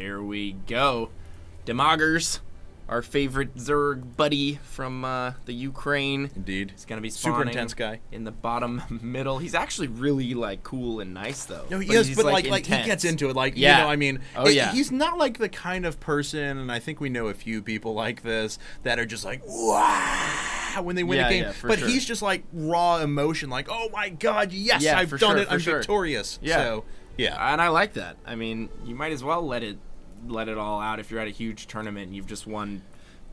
here we go. Dimagers, our favorite Zerg buddy from the Ukraine. Indeed. He's gonna be spawning super intense guy in the bottom middle. He's actually really like cool and nice though. No, he is, but like he gets into it. Like you know, I mean, he's not like the kind of person, and I think we know a few people like this that are just like wow when they win a game. Yeah, but he's just like raw emotion, like oh my god, yes, I've done it, I'm victorious. Yeah. So yeah, and I like that. I mean, you might as well let it all out if you're at a huge tournament and you've just won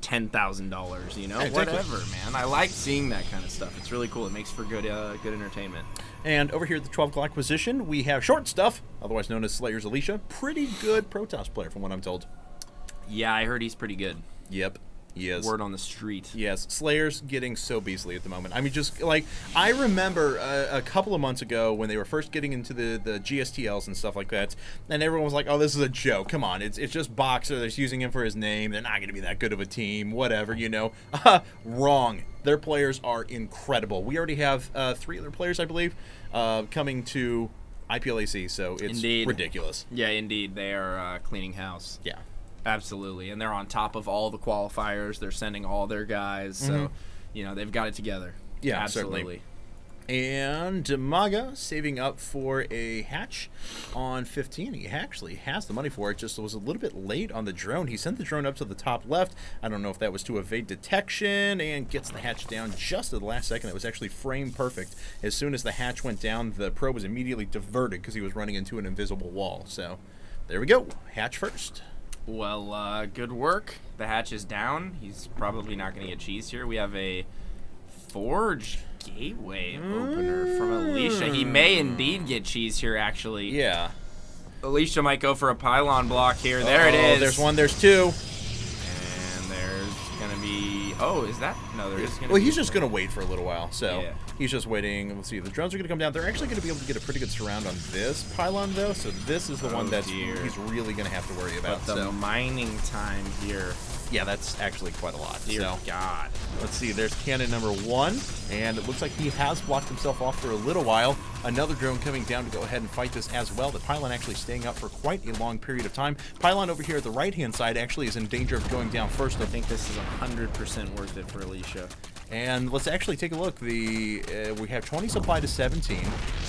$10,000, you know, whatever, man. I like seeing that kind of stuff. It's really cool. It makes for good entertainment. And over here at the 12 o'clock position, we have Short Stuff, otherwise known as Slayer's Alicia. Pretty good Protoss player, from what I'm told. Yeah, I heard he's pretty good. Yep. Yes. Word on the street. Yes. Slayer's getting so beastly at the moment. I mean, just like, I remember a couple of months ago when they were first getting into the GSTLs and stuff like that, and everyone was like, oh, this is a joke. Come on. It's just Boxer. They're just using him for his name. They're not going to be that good of a team. Whatever, you know. Wrong. Their players are incredible. We already have 3 other players, I believe, coming to IPL AC, so it's ridiculous. Yeah, indeed. They are cleaning house. Yeah. Absolutely, and they're on top of all the qualifiers. They're sending all their guys, so you know they've got it together. Yeah, absolutely. Certainly. And Dimaga saving up for a hatch on 15. He actually has the money for it. Just was a little bit late on the drone. He sent the drone up to the top left. I don't know if that was to evade detection, and gets the hatch down just at the last second. It was actually frame perfect. As soon as the hatch went down, the probe was immediately diverted because he was running into an invisible wall. So there we go. Hatch first. Well, good work. The hatch is down. He's probably not going to get cheese here. We have a Forge Gateway opener from Alicia. He may indeed get cheese here, actually. Yeah. Alicia might go for a pylon block here. There it is. There's one. There's 2. And there's going to be... Oh, is that... No, there is going to be... Well, he's just going to wait for a little while. So he's just waiting. Let's see. The drones are going to come down. They're actually going to be able to get a pretty good surround on this pylon, though. So this is the one that he's really going to have to worry about. But the mining time here... Yeah, that's actually quite a lot. Dear God. Let's see. There's cannon number 1, and it looks like he has blocked himself off for a little while. Another drone coming down to go ahead and fight this as well. The pylon actually staying up for quite a long period of time. Pylon over here at the right-hand side actually is in danger of going down first. I think this is 100% worth it for Alicia. And let's actually take a look. We have 20 supply to 17.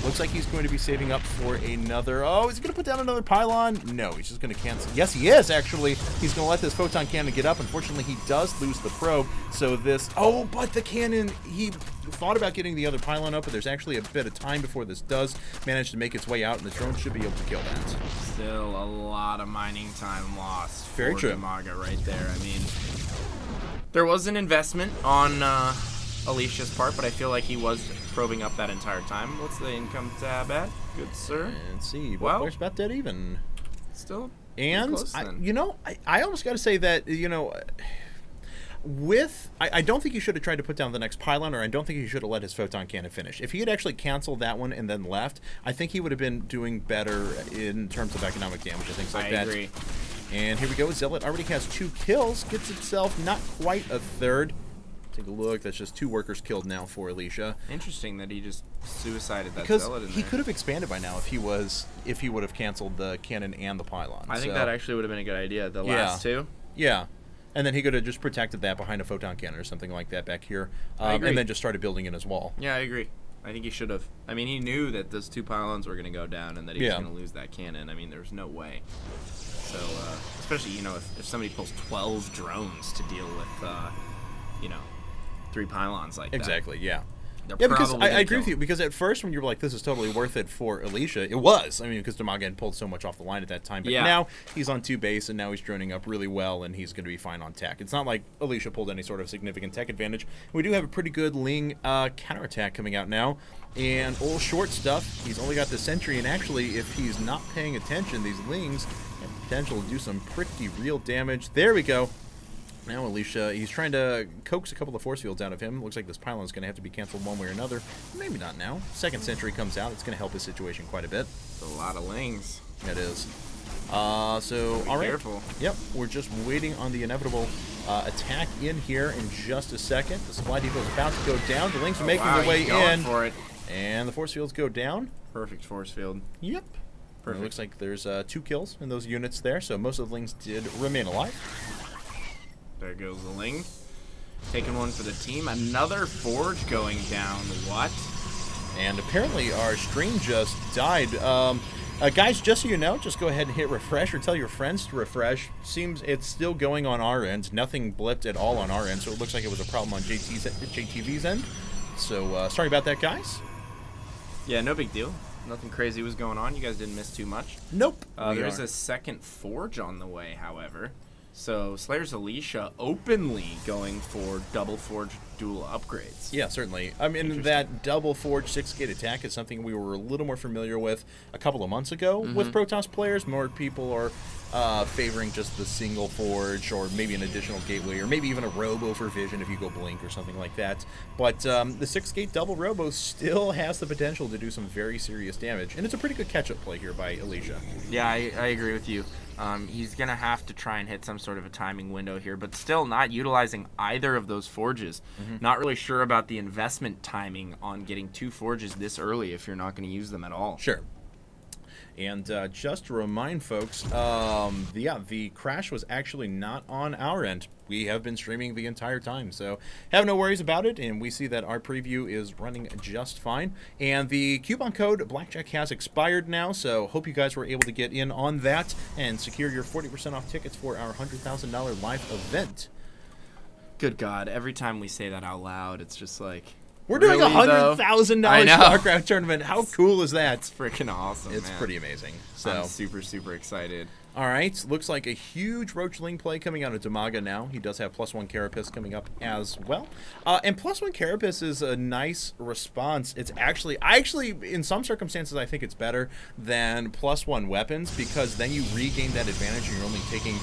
Looks like he's going to be saving up for another... Oh, is he going to put down another pylon? No, he's just going to cancel. Yes, he is, actually. He's going to let this photon cannon get up. Unfortunately, he does lose the probe. So this... Oh, but the cannon... He thought about getting the other pylon up, but there's actually a bit of time before this does manage to make its way out, and the drone should be able to kill that. Still a lot of mining time lost. Very true. Dimaga right there. I mean... There was an investment on Alicia's part, but I feel like he was probing up that entire time. What's the income tab at? Good sir. Let's see. Well, there's about dead even. Still. And close, you know, I almost got to say that you know, I don't think he should have tried to put down the next pylon, or I don't think he should have let his photon cannon finish. If he had actually canceled that one and then left, I think he would have been doing better in terms of economic damage and things like that. I agree. And here we go. Zealot already has 2 kills. Gets itself not quite a third. Take a look. That's just 2 workers killed now for Alicia. Interesting that he just suicided that Zealot in there. He could have expanded by now if he would have canceled the cannon and the pylon. I think that actually would have been a good idea. The last 2. Yeah. And then he could have just protected that behind a photon cannon or something like that back here. And then just started building in his wall. Yeah, I agree. I think he should have. I mean, he knew that those 2 pylons were going to go down and that he was going to lose that cannon. I mean, there's no way. So, especially, you know, if somebody pulls 12 drones to deal with, you know, 3 pylons like that. Exactly, yeah. Yeah, because I agree with you, because at first when you were like, this is totally worth it for Alicia, it was. I mean, because Dimaga had pulled so much off the line at that time. But now he's on 2 base, and now he's droning up really well, and he's going to be fine on tech. It's not like Alicia pulled any sort of significant tech advantage. We do have a pretty good Ling counterattack coming out now. And old Short Stuff, he's only got the sentry, and actually, if he's not paying attention, these Lings have potential to do some pretty real damage. There we go. Now Alicia, he's trying to coax a couple of force fields out of him. Looks like this pylon is going to have to be canceled one way or another. Maybe not now. Second sentry comes out. It's going to help his situation quite a bit. It's a lot of Lings. It is. All right. Careful. Yep, we're just waiting on the inevitable attack in here in just a second. The supply depot is about to go down. The Lings are making their way in. For it. And the force fields go down. Perfect force field. Yep. Perfect. It looks like there's 2 kills in those units there, so most of the Lings did remain alive. There goes the Ling. Taking one for the team. Another Forge going down. What? And apparently our stream just died. Guys, just so you know, just go ahead and hit refresh or tell your friends to refresh. Seems it's still going on our end. Nothing blipped at all on our end, so it looks like it was a problem on JTV's end. So sorry about that, guys. Yeah, no big deal. Nothing crazy was going on. You guys didn't miss too much. Nope. There's a second Forge on the way, however. So Slayer's Alicia openly going for double Forge dual upgrades. Yeah, certainly. I mean, that double Forge 6-gate attack is something we were a little more familiar with a couple of months ago with Protoss players. More people are favoring just the single Forge or maybe an additional gateway or maybe even a Robo for Vision if you go Blink or something like that. But the 6-gate double Robo still has the potential to do some very serious damage. And it's a pretty good catch-up play here by Alicia. Yeah, I agree with you. He's going to have to try and hit some sort of a timing window here, but still not utilizing either of those Forges. Not really sure about the investment timing on getting 2 Forges this early if you're not going to use them at all. Sure. And just to remind folks, the crash was actually not on our end. We have been streaming the entire time, so have no worries about it, and we see that our preview is running just fine. And the coupon code Blackjack has expired now, so hope you guys were able to get in on that and secure your 40% off tickets for our $100,000 live event. Good God, every time we say that out loud, it's just like... We're doing a $100,000 StarCraft tournament. How cool is that? It's freaking awesome, It's man. pretty amazing. So I'm super, super excited. All right, looks like a huge Roachling play coming out of Dimaga now. He does have +1 Carapace coming up as well. And +1 Carapace is a nice response. It's actually, in some circumstances, I think it's better than +1 weapons because then you regain that advantage and you're only taking,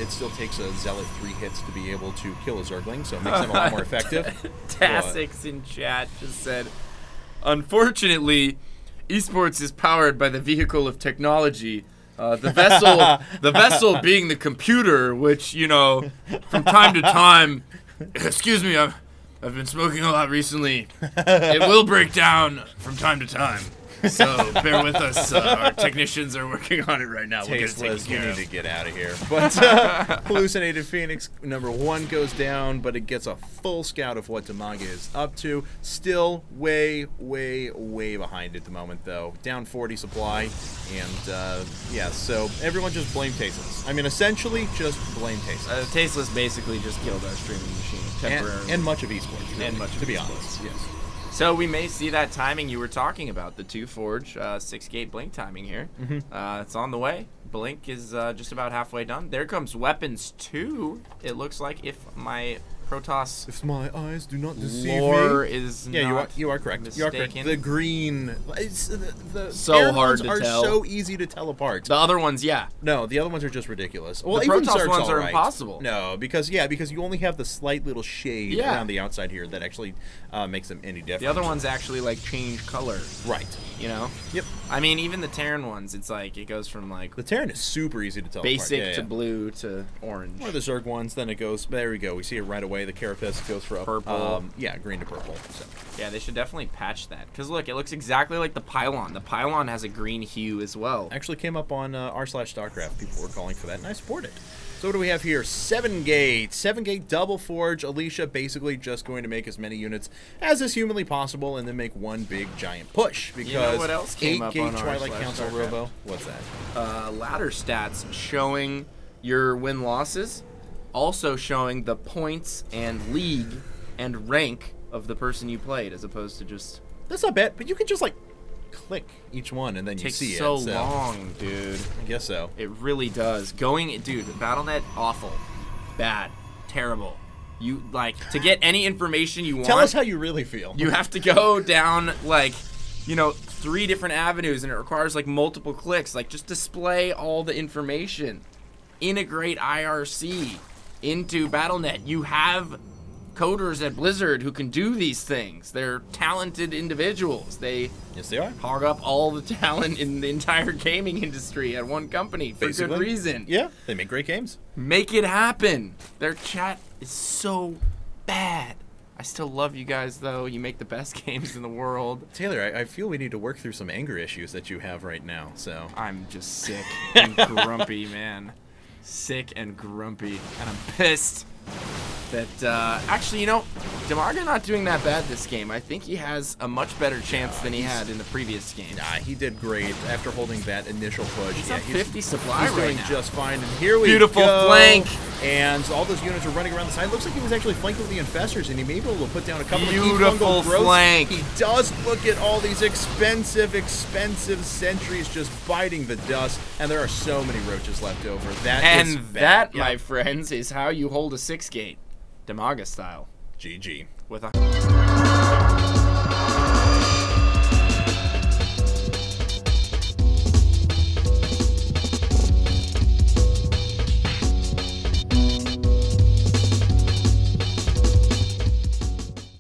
it still takes a Zealot 3 hits to be able to kill a Zergling, so it makes them a lot more effective. Tasix in chat just said, unfortunately, esports is powered by the vehicle of technology. The vessel being the computer, which, you know, from time to time, excuse me, I've been smoking a lot recently. It will break down from time to time. So bear with us. Our technicians are working on it right now. We'll get it taken care of. You need to get out of here. But Hallucinated Phoenix #1 goes down, but it gets a full scout of what Dimaga is up to. Still way, way, way behind at the moment, though. Down 40 supply. And, yeah, so everyone just blame Tasteless. I mean, essentially, just blame Tasteless. Tasteless basically just killed our streaming machine temporarily. And much of esports. Really, and much of to be esports. honest, yes. So we may see that timing you were talking about, the 2 Forge, 6-gate Blink timing here. It's on the way. Blink is just about halfway done. There comes Weapons 2, it looks like, if my Protoss... If my eyes do not deceive lore me. is yeah, not you are correct. mistaken. You are correct. The green... It's, the so hard to are tell. so easy to tell apart. The other ones, yeah. No, the other ones are just ridiculous. Well, the even Protoss ones are right. impossible. No, because you only have the slight little shade around the outside here that actually makes them any different. The other ones actually, like, change color. Right. You know? Yep. I mean, even the Terran ones, it's like, it goes from, like... The Terran is super easy to tell basic apart. to blue to orange. Or the Zerg ones, then it goes... There we go. We see it right away. The Carapace goes for purple. Yeah, green to purple. So. Yeah, they should definitely patch that. Because, look, it looks exactly like the Pylon. The Pylon has a green hue as well. Actually came up on r/StarCraft. People were calling for that, and I support it. So what do we have here? 7-gate. 7-gate double Forge. Alicia basically just going to make as many units as is humanly possible and then make one big giant push. Because you know what else came up on Twilight Council r/StarCraft? Robo. What's that? Ladder stats showing your win-losses. Also showing the points and league and rank of the person you played as opposed to just... That's not bad, but you can just, like, click each one and then you see it. Takes so long, dude. I guess so. It really does. Dude, BattleNet, awful. Bad. Terrible. You, like, to get any information you want... Tell us how you really feel. You have to go down, like, you know, 3 different avenues, and it requires, like, multiple clicks. Like, just display all the information. Integrate IRC into BattleNet. You have coders at Blizzard who can do these things. They're talented individuals. Yes, they are. Hog up all the talent in the entire gaming industry at one company for good reason. Yeah, they make great games. Make it happen. Their chat is so bad. I still love you guys, though. You make the best games in the world. Taylor, I feel we need to work through some anger issues that you have right now. So I'm just sick and grumpy, man. Sick and grumpy, and I'm pissed that actually, you know, Dimaga not doing that bad this game. I think he has a much better chance than he had in the previous game. Nah, he did great after holding that initial push. He's 50 supply he's right doing now. just fine. And here we Beautiful go. flank. And all those units are running around the side. Looks like he was actually flanked with the infestors, and he may be able to put down a couple Beautiful of key fungal growths. flank. He does look at all these expensive sentries just biting the dust, and there are so many roaches left over. That, my friends, is how you hold a 6-gate. Dimaga style. GG. With a